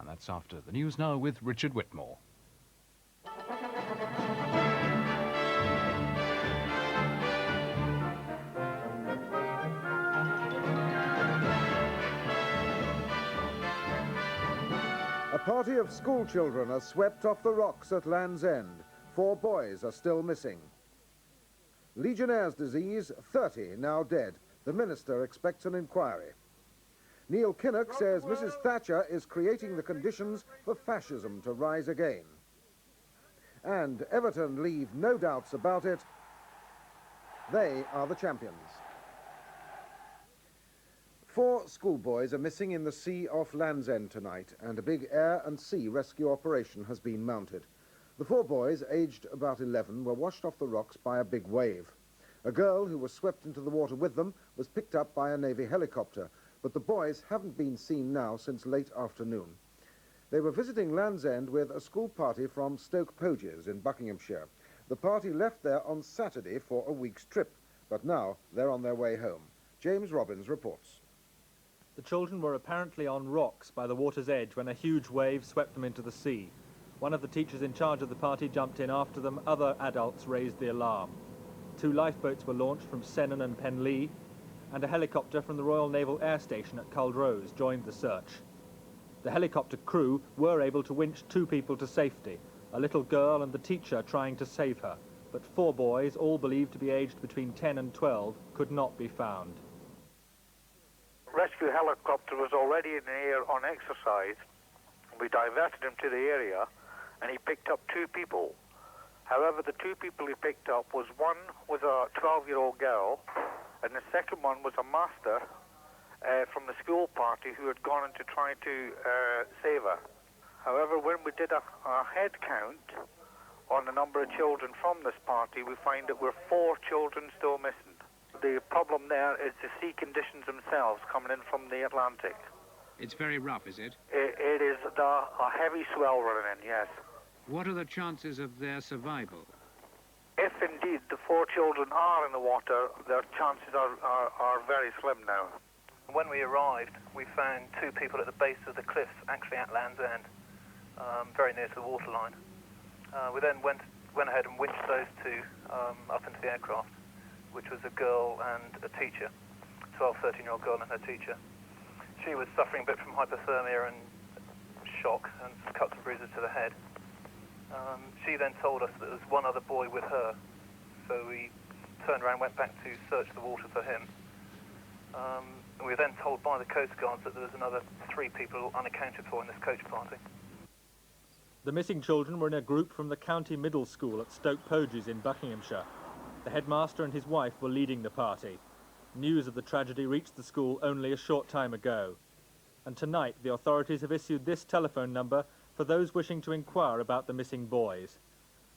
That's after the news now with Richard Whitmore. A party of school children are swept off the rocks at Land's End. 4 boys are still missing. Legionnaire's disease, 30 now dead. The minister expects an inquiry. Neil Kinnock says Mrs. Thatcher is creating the conditions for fascism to rise again. And Everton leave no doubts about it. They are the champions. 4 schoolboys are missing in the sea off Land's End tonight, and a big air and sea rescue operation has been mounted. The 4 boys, aged about 11, were washed off the rocks by a big wave. A girl who was swept into the water with them was picked up by a Navy helicopter, but the boys haven't been seen now since late afternoon. They were visiting Land's End with a school party from Stoke Poges in Buckinghamshire. The party left there on Saturday for a week's trip, but now they're on their way home. James Robbins reports. The children were apparently on rocks by the water's edge when a huge wave swept them into the sea. One of the teachers in charge of the party jumped in after them. Other adults raised the alarm. 2 lifeboats were launched from Sennen and Penlee, and a helicopter from the Royal Naval Air Station at Culdrose joined the search. The helicopter crew were able to winch 2 people to safety, a little girl and the teacher trying to save her, but 4 boys, all believed to be aged between 10 and 12, could not be found. Rescue helicopter was already in the air on exercise. We diverted him to the area and he picked up 2 people. However, the 2 people he picked up was one was a 12-year-old girl and the second one was a master from the school party who had gone in to try to save her. However, when we did a head count on the number of children from this party, we find that we're 4 children still missing. The problem there is the sea conditions themselves coming in from the Atlantic. It's very rough, is it? It is a heavy swell running in, yes. What are the chances of their survival? If indeed the 4 children are in the water, their chances are very slim now. When we arrived, we found 2 people at the base of the cliffs, actually at Land's End, very near to the waterline. We then went ahead and winched those 2 up into the aircraft, which was a girl and a teacher, 12, 13-year-old girl and her teacher. She was suffering a bit from hypothermia and shock and some cuts and bruises to the head. She then told us that there was one other boy with her, so we turned around and went back to search the water for him. And we were then told by the Coast Guards that there was another 3 people unaccounted for in this coach party. The missing children were in a group from the County Middle School at Stoke Poges in Buckinghamshire. The headmaster and his wife were leading the party. News of the tragedy reached the school only a short time ago. And tonight the authorities have issued this telephone number for those wishing to inquire about the missing boys.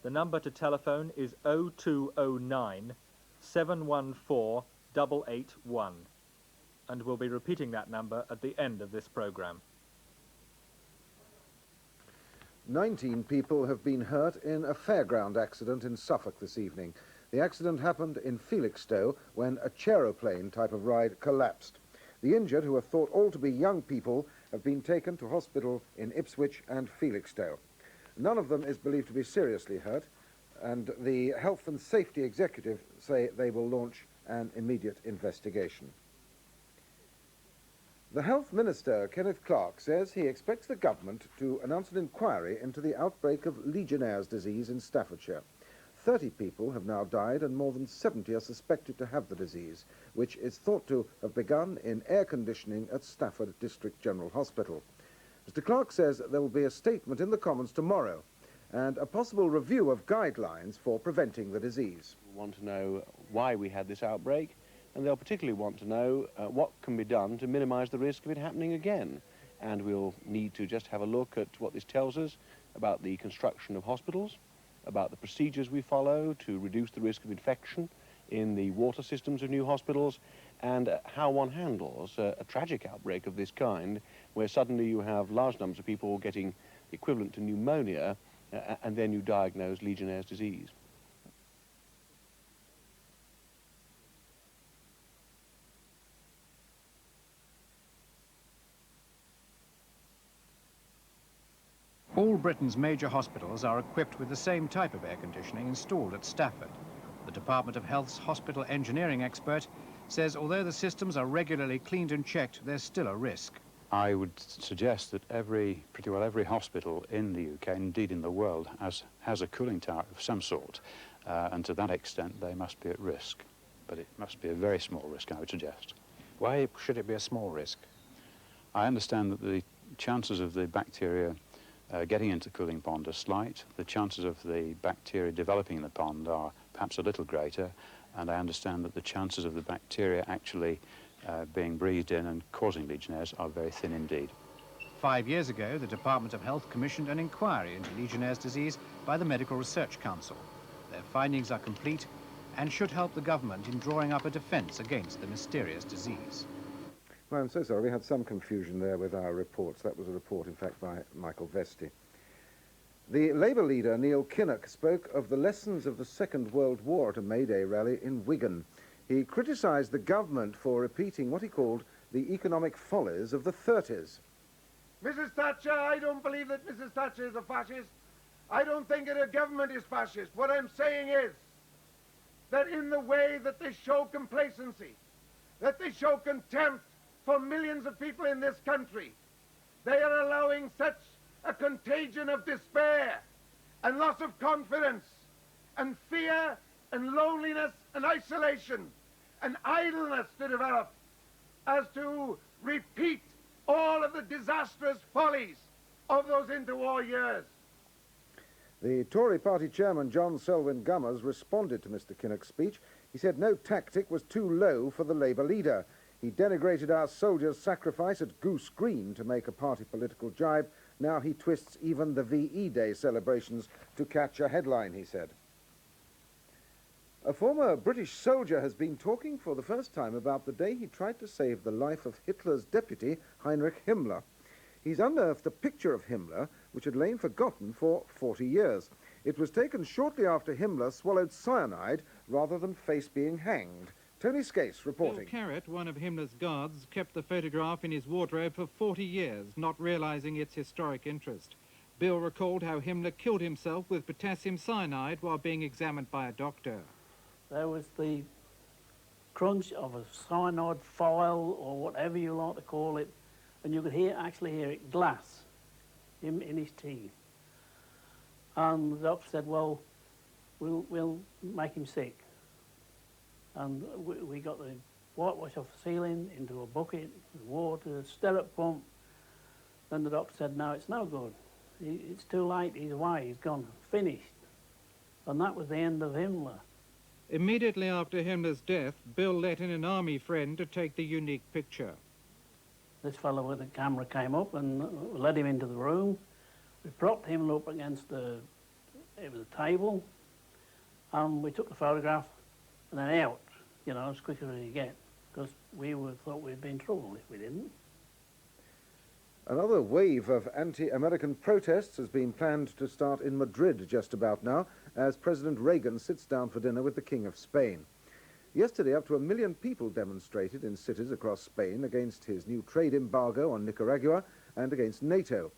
The number to telephone is 0209 714 881. And we'll be repeating that number at the end of this programme. 19 people have been hurt in a fairground accident in Suffolk this evening. The accident happened in Felixstowe when a chaeroplane type of ride collapsed. The injured, who are thought all to be young people, have been taken to hospital in Ipswich and Felixstowe. None of them is believed to be seriously hurt, and the Health and Safety Executive say they will launch an immediate investigation. The Health Minister, Kenneth Clarke, says he expects the government to announce an inquiry into the outbreak of Legionnaire's disease in Staffordshire. 30 people have now died and more than 70 are suspected to have the disease, which is thought to have begun in air conditioning at Stafford District General Hospital. Mr. Clarke says there will be a statement in the Commons tomorrow and a possible review of guidelines for preventing the disease. We want to know why we had this outbreak, and they'll particularly want to know what can be done to minimise the risk of it happening again. And we'll need to just have a look at what this tells us about the construction of hospitals, about the procedures we follow to reduce the risk of infection in the water systems of new hospitals, and how one handles a tragic outbreak of this kind, where suddenly you have large numbers of people getting equivalent to pneumonia, and then you diagnose Legionnaire's disease. All Britain's major hospitals are equipped with the same type of air conditioning installed at Stafford. The Department of Health's hospital engineering expert says although the systems are regularly cleaned and checked, there's still a risk. I would suggest that pretty well every hospital in the UK, and indeed in the world, has a cooling tower of some sort, and to that extent they must be at risk. But it must be a very small risk, I would suggest. Why should it be a small risk? I understand that the chances of the bacteria getting into the cooling pond are slight. The chances of the bacteria developing in the pond are perhaps a little greater, and I understand that the chances of the bacteria actually being breathed in and causing Legionnaires are very thin indeed. 5 years ago, the Department of Health commissioned an inquiry into Legionnaire's disease by the Medical Research Council. Their findings are complete and should help the government in drawing up a defence against the mysterious disease. Well, I'm so sorry, we had some confusion there with our reports. That was a report, in fact, by Michael Vesti. The Labour leader, Neil Kinnock, spoke of the lessons of the Second World War at a May Day rally in Wigan. He criticised the government for repeating what he called the economic follies of the 30s. Mrs. Thatcher, I don't believe that Mrs. Thatcher is a fascist. I don't think that her government is fascist. What I'm saying is that in the way that they show complacency, that they show contempt for millions of people in this country, they are allowing such a contagion of despair and loss of confidence and fear and loneliness and isolation and idleness to develop as to repeat all of the disastrous follies of those interwar years. The Tory party chairman, John Selwyn Gummers, responded to Mr. Kinnock's speech. He said no tactic was too low for the Labour leader. He denigrated our soldiers' sacrifice at Goose Green to make a party political jibe. Now he twists even the VE Day celebrations to catch a headline, he said. A former British soldier has been talking for the first time about the day he tried to save the life of Hitler's deputy, Heinrich Himmler. He's unearthed a picture of Himmler, which had lain forgotten for 40 years. It was taken shortly after Himmler swallowed cyanide rather than face being hanged. Tony Skase reporting. Bill Carrot, one of Himmler's guards, kept the photograph in his wardrobe for 40 years, not realising its historic interest. Bill recalled how Himmler killed himself with potassium cyanide while being examined by a doctor. There was the crunch of a cyanide file, or whatever you like to call it, and you could actually hear it glass in his teeth. And the doctor said, well, we'll make him sick. And we got the whitewash off the ceiling into a bucket, water, stirrup pump. Then the doctor said, no, it's no good. It's too late, he's away, he's gone, finished. And that was the end of Himmler. Immediately after Himmler's death, Bill let in an army friend to take the unique picture. This fellow with the camera came up and led him into the room. We propped Himmler up against it was a table, and we took the photograph and then out, you know, as quick as we could get, because we thought we'd be in trouble if we didn't. Another wave of anti-American protests has been planned to start in Madrid just about now, as President Reagan sits down for dinner with the King of Spain. Yesterday, up to 1 million people demonstrated in cities across Spain against his new trade embargo on Nicaragua and against NATO.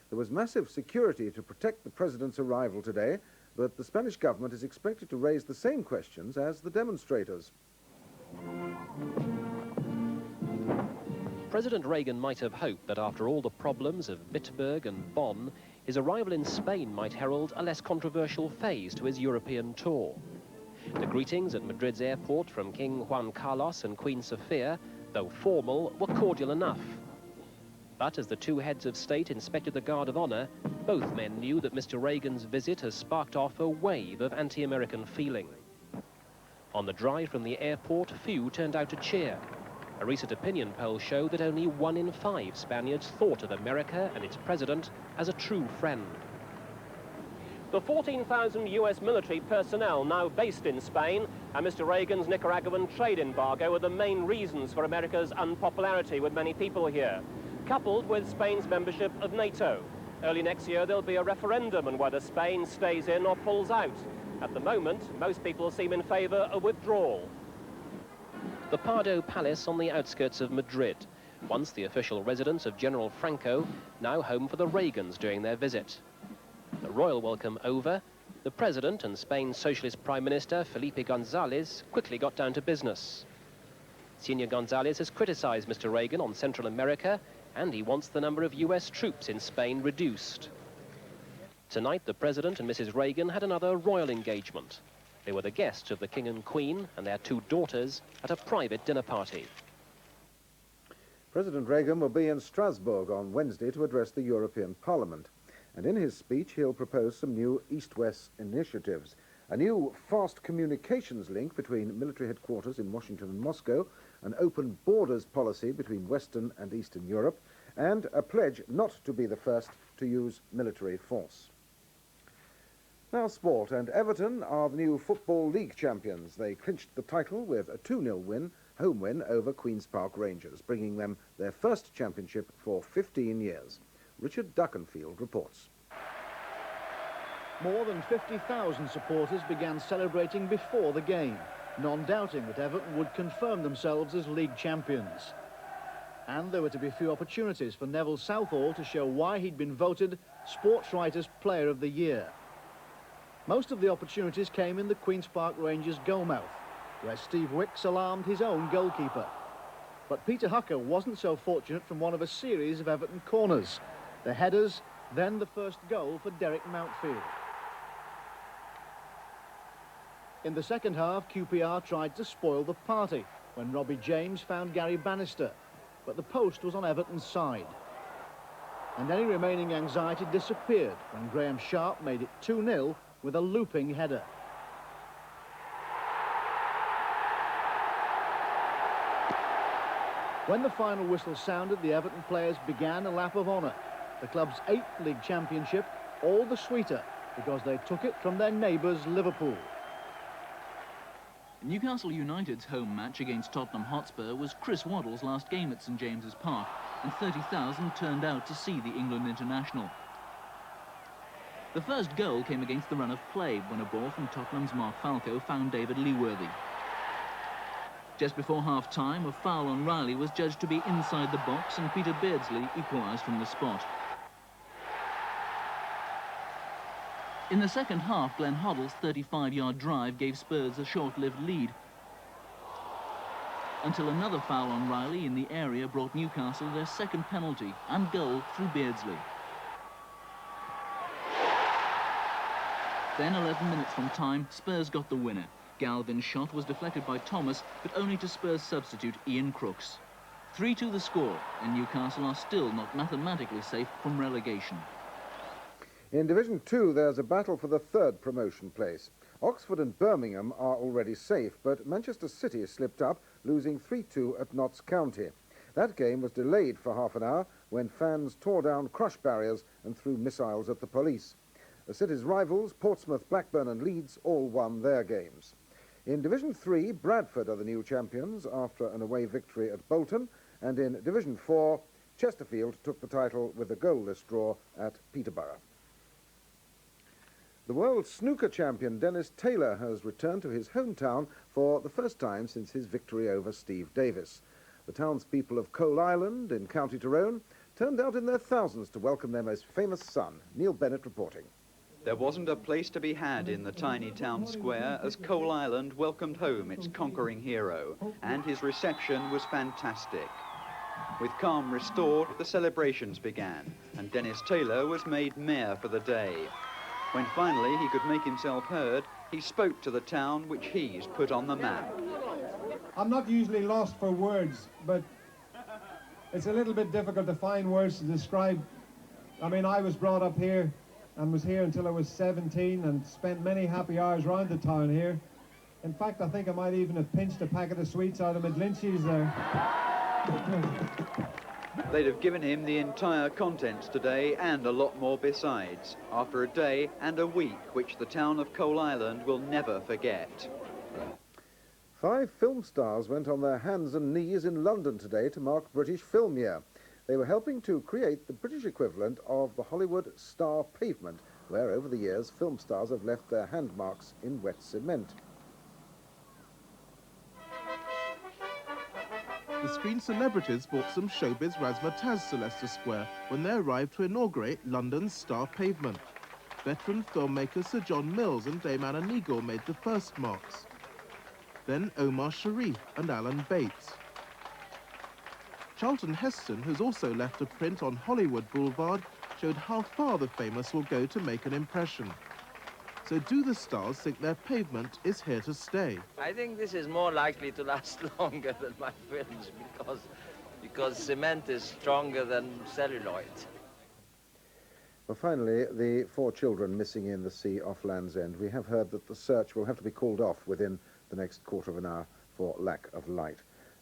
There was massive security to protect the president's arrival today, but the Spanish government is expected to raise the same questions as the demonstrators. President Reagan might have hoped that after all the problems of Bitburg and Bonn, his arrival in Spain might herald a less controversial phase to his European tour. The greetings at Madrid's airport from King Juan Carlos and Queen Sofia, though formal, were cordial enough. But as the two heads of state inspected the Guard of Honor, both men knew that Mr. Reagan's visit has sparked off a wave of anti-American feeling. On the drive from the airport, few turned out to cheer. A recent opinion poll showed that only 1 in 5 Spaniards thought of America and its president as a true friend. The 14,000 US military personnel now based in Spain and Mr. Reagan's Nicaraguan trade embargo are the main reasons for America's unpopularity with many people here, coupled with Spain's membership of NATO. Early next year there'll be a referendum on whether Spain stays in or pulls out. At the moment, most people seem in favour of withdrawal. The Pardo Palace on the outskirts of Madrid. once the official residence of General Franco, now home for the Reagans during their visit. The royal welcome over, the President and Spain's Socialist Prime Minister Felipe González quickly got down to business. Senior González has criticised Mr. Reagan on Central America, and he wants the number of US troops in Spain reduced. Tonight, the President and Mrs. Reagan had another royal engagement. They were the guests of the King and Queen and their two daughters at a private dinner party. President Reagan will be in Strasbourg on Wednesday to address the European Parliament. And in his speech, he'll propose some new East-West initiatives. A new fast communications link between military headquarters in Washington and Moscow, an open borders policy between Western and Eastern Europe, and a pledge not to be the first to use military force. Now sport, and Everton are the new Football League champions. They clinched the title with a 2-0 home win over Queen's Park Rangers, bringing them their first championship for 15 years. Richard Duckenfield reports. More than 50,000 supporters began celebrating before the game, none doubting that Everton would confirm themselves as league champions. And there were to be few opportunities for Neville Southall to show why he'd been voted Sports Writers' Player of the Year. Most of the opportunities came in the Queen's Park Rangers goalmouth, where Steve Wicks alarmed his own goalkeeper. But Peter Hucker wasn't so fortunate from one of a series of Everton corners. The headers, then the first goal for Derek Mountfield. In the second half, QPR tried to spoil the party when Robbie James found Gary Bannister, but the post was on Everton's side. And any remaining anxiety disappeared when Graham Sharp made it 2-0 with a looping header. When the final whistle sounded, the Everton players began a lap of honour. The club's 8th league championship, all the sweeter because they took it from their neighbours Liverpool. Newcastle United's home match against Tottenham Hotspur was Chris Waddle's last game at St James's Park, and 30,000 turned out to see the England international. The first goal came against the run of play when a ball from Tottenham's Mark Falco found David Leeworthy. Just before half-time, a foul on Riley was judged to be inside the box, and Peter Beardsley equalised from the spot. In the second half, Glenn Hoddle's 35-yard drive gave Spurs a short-lived lead, until another foul on Riley in the area brought Newcastle their second penalty and goal through Beardsley. Then, 11 minutes from time, Spurs got the winner. Galvin's shot was deflected by Thomas, but only to Spurs substitute Ian Crooks. 3-2 the score, and Newcastle are still not mathematically safe from relegation. In Division 2, there's a battle for the third promotion place. Oxford and Birmingham are already safe, but Manchester City slipped up, losing 3-2 at Notts County. That game was delayed for half an hour when fans tore down crush barriers and threw missiles at the police. The city's rivals, Portsmouth, Blackburn and Leeds, all won their games. In Division 3, Bradford are the new champions after an away victory at Bolton, and in Division 4, Chesterfield took the title with a goalless draw at Peterborough. The world snooker champion Dennis Taylor has returned to his hometown for the first time since his victory over Steve Davis. The townspeople of Coal Island in County Tyrone turned out in their thousands to welcome their most famous son. Neil Bennett reporting. There wasn't a place to be had in the tiny town square as Coal Island welcomed home its conquering hero, and his reception was fantastic. With calm restored, the celebrations began, and Dennis Taylor was made mayor for the day. When finally he could make himself heard, he spoke to the town which he's put on the map. I'm not usually lost for words, but it's a little bit difficult to find words to describe. I mean, I was brought up here and was here until I was 17 and spent many happy hours around the town here. In fact, I think I might even have pinched a packet of sweets out of McGlinchey's there. They'd have given him the entire contents today and a lot more besides, after a day and a week which the town of Coal Island will never forget. 5 film stars went on their hands and knees in London today to mark British Film Year. They were helping to create the British equivalent of the Hollywood Star Pavement, where over the years film stars have left their hand marks in wet cement. the screen celebrities brought some showbiz razzmatazz to Leicester Square when they arrived to inaugurate London's star pavement. Veteran filmmaker Sir John Mills and Dame Anna Neagle made the first marks. Then Omar Sharif and Alan Bates. Charlton Heston, who's also left a print on Hollywood Boulevard, showed how far the famous will go to make an impression. So do the stars think their pavement is here to stay? I think this is more likely to last longer than my films because cement is stronger than celluloid. Well, finally, the 4 children missing in the sea off Land's End. We have heard that the search will have to be called off within the next quarter of an hour for lack of light.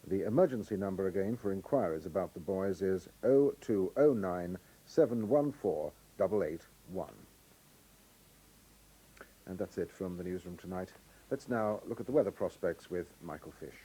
The emergency number again for inquiries about the boys is 0209 714 881. And that's it from the newsroom tonight. Let's now look at the weather prospects with Michael Fish.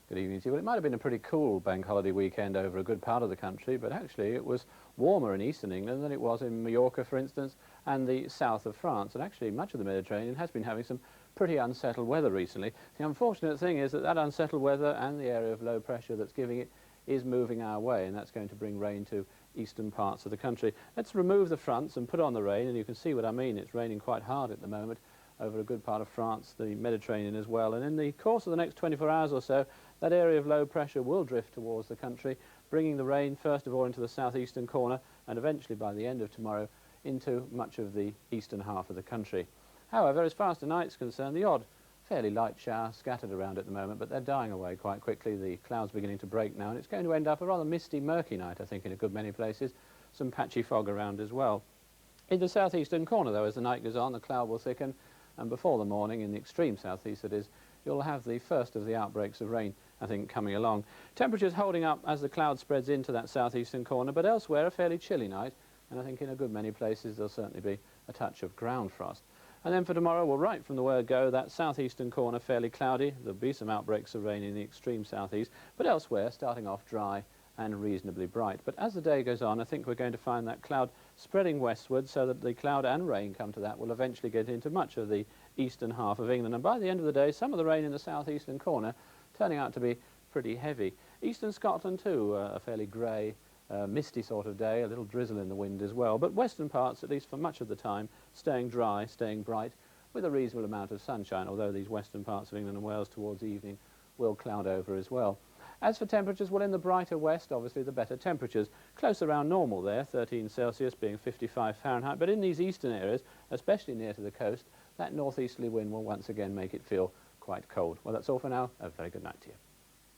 Good evening to you. Well, it might have been a pretty cool bank holiday weekend over a good part of the country, but actually it was warmer in eastern England than it was in Mallorca, for instance, and the south of France. And actually much of the Mediterranean has been having some pretty unsettled weather recently. The unfortunate thing is that that unsettled weather and the area of low pressure that's giving it is moving our way, and that's going to bring rain to eastern parts of the country. Let's remove the fronts and put on the rain, and you can see what I mean. It's raining quite hard at the moment over a good part of France, the Mediterranean as well. And in the course of the next 24 hours or so, that area of low pressure will drift towards the country, bringing the rain first of all into the southeastern corner and eventually by the end of tomorrow into much of the eastern half of the country. However, as far as tonight's concerned, the odd fairly light shower scattered around at the moment, but they're dying away quite quickly. The clouds beginning to break now, and it's going to end up a rather misty, murky night, I think, in a good many places. Some patchy fog around as well. In the southeastern corner, though, as the night goes on, the cloud will thicken, and before the morning, in the extreme southeast that is, you'll have the first of the outbreaks of rain, I think, coming along. Temperatures holding up as the cloud spreads into that southeastern corner, but elsewhere a fairly chilly night, and I think in a good many places there'll certainly be a touch of ground frost. And then for tomorrow, well, right from the word go, that southeastern corner fairly cloudy. There'll be some outbreaks of rain in the extreme southeast, but elsewhere starting off dry and reasonably bright. But as the day goes on, I think we're going to find that cloud spreading westward so that the cloud and rain come to that will eventually get into much of the eastern half of England. And by the end of the day, some of the rain in the southeastern corner turning out to be pretty heavy. Eastern Scotland too, a fairly grey, misty sort of day, a little drizzle in the wind as well. But western parts, at least for much of the time, staying dry, staying bright, with a reasonable amount of sunshine, although these western parts of England and Wales towards evening will cloud over as well. As for temperatures, well, in the brighter west, obviously the better temperatures. Close around normal there, 13 Celsius being 55 Fahrenheit. But in these eastern areas, especially near to the coast, that northeasterly wind will once again make it feel quite cold. Well, that's all for now. A very good night to you.